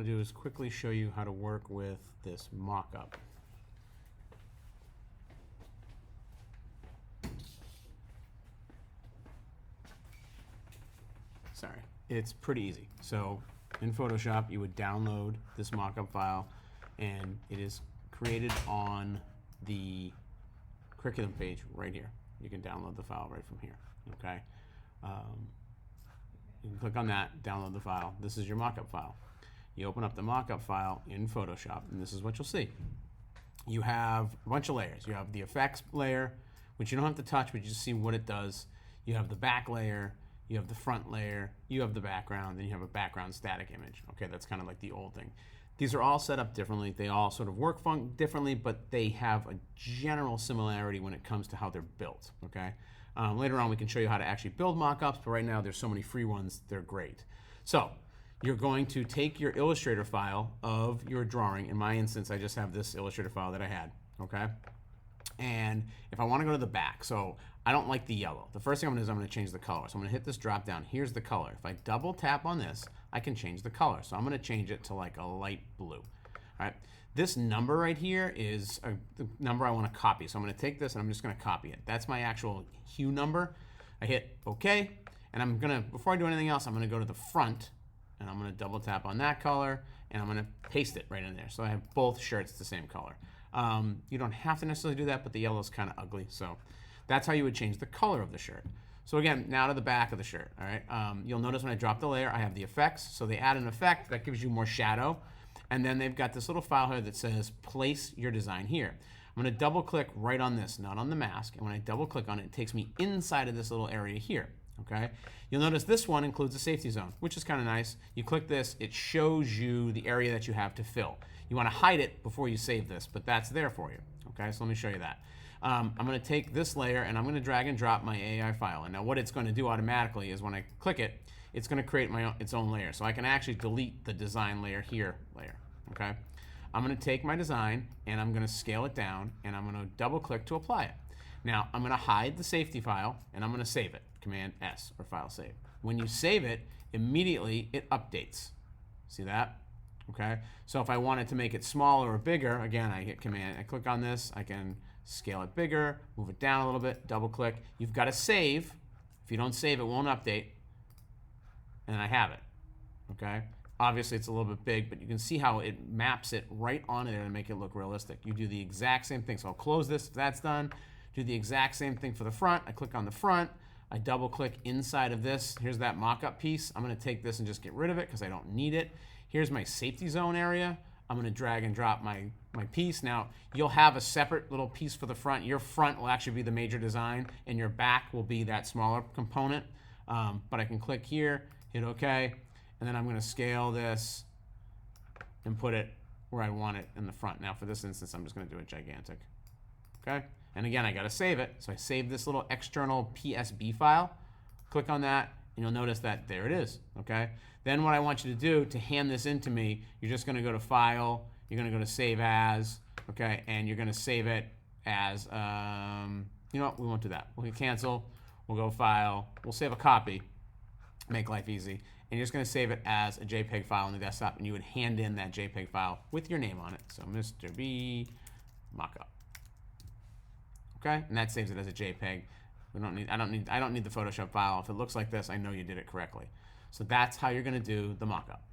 What I'll do is quickly show you how to work with this mock-up. Sorry, it's pretty easy. So in Photoshop, you would download this mock-up file, and it is created on the curriculum page right here. You can download the file right from here, okay? You can click on that, download the file. This is your mock-up file. You open up the mock-up file in Photoshop, and this is what you'll see. You have a bunch of layers. You have the effects layer, which you don't have to touch, but you just see what it does. You have the back layer, you have the front layer, you have the background, then you have a background static image. Okay, that's kind of like the old thing. These are all set up differently. They all sort of work differently, but they have a general similarity when it comes to how they're built, okay? Later on, we can show you how to actually build mock-ups, but right now there's so many free ones, they're great. So you're going to take your Illustrator file of your drawing. In my instance, I just have this Illustrator file that I had, okay? And if I want to go to the back, so I don't like the yellow. The first thing I'm going to do is I'm going to change the color. So I'm going to hit this drop down. Here's the color. If I double tap on this, I can change the color. So I'm going to change it to like a light blue. All right. This number right here is the number I want to copy. So I'm going to take this and I'm just going to copy it. That's my actual hue number. I hit OK. And I'm going to, before I do anything else, I'm going to go to the front and I'm going to double tap on that color and I'm going to paste it right in there. So I have both shirts the same color. You don't have to necessarily do that, but the yellow is kind of ugly. So that's how you would change the color of the shirt. So again, now to the back of the shirt, all right? You'll notice when I drop the layer, I have the effects. So they add an effect that gives you more shadow. And then they've got this little file here that says, place your design here. I'm gonna double click right on this, not on the mask. And when I double click on it, it takes me inside of this little area here, okay? You'll notice this one includes a safety zone, which is kind of nice. You click this, it shows you the area that you have to fill. You wanna hide it before you save this, but that's there for you, okay? So let me show you that. I'm going to take this layer and I'm going to drag and drop my AI file. And now what it's going to do automatically is when I click it, it's going to create its own layer. So I can actually delete the design layer here layer. Okay? I'm going to take my design and I'm going to scale it down and I'm going to double click to apply it. Now I'm going to hide the safety file and I'm going to save it. Command S or file save. When you save it, immediately it updates. See that? Okay? So if I wanted to make it smaller or bigger, again, I hit Command, I click on this, I can scale it bigger, move it down a little bit, double click. You've got to save. If you don't save, it won't update. And I have it, okay? Obviously, it's a little bit big, but you can see how it maps it right on there to make it look realistic. You do the exact same thing. So I'll close this if that's done. Do the exact same thing for the front. I click on the front. I double click inside of this. Here's that mock-up piece. I'm going to take this and just get rid of it because I don't need it. Here's my safety zone area. I'm going to drag and drop my piece. Now, you'll have a separate little piece for the front. Your front will actually be the major design, and your back will be that smaller component. But I can click here, hit OK, and then I'm going to scale this and put it where I want it in the front. Now, for this instance, I'm just going to do it gigantic. Okay? And again, I got to save it. So I save this little external PSB file. Click on that, and you'll notice that there it is. Okay? Then what I want you to do to hand this in to me, you're just going to go to File, you're going to go to Save As, okay, and you're going to save it as, you know what, we won't do that. We'll hit Cancel, we'll go File, we'll save a copy, make life easy, and you're just going to save it as a JPEG file on the desktop, and you would hand in that JPEG file with your name on it. So Mr. B Mockup, okay, and that saves it as a JPEG. I don't need the Photoshop file. If it looks like this, I know you did it correctly. So that's how you're going to do the mock-up.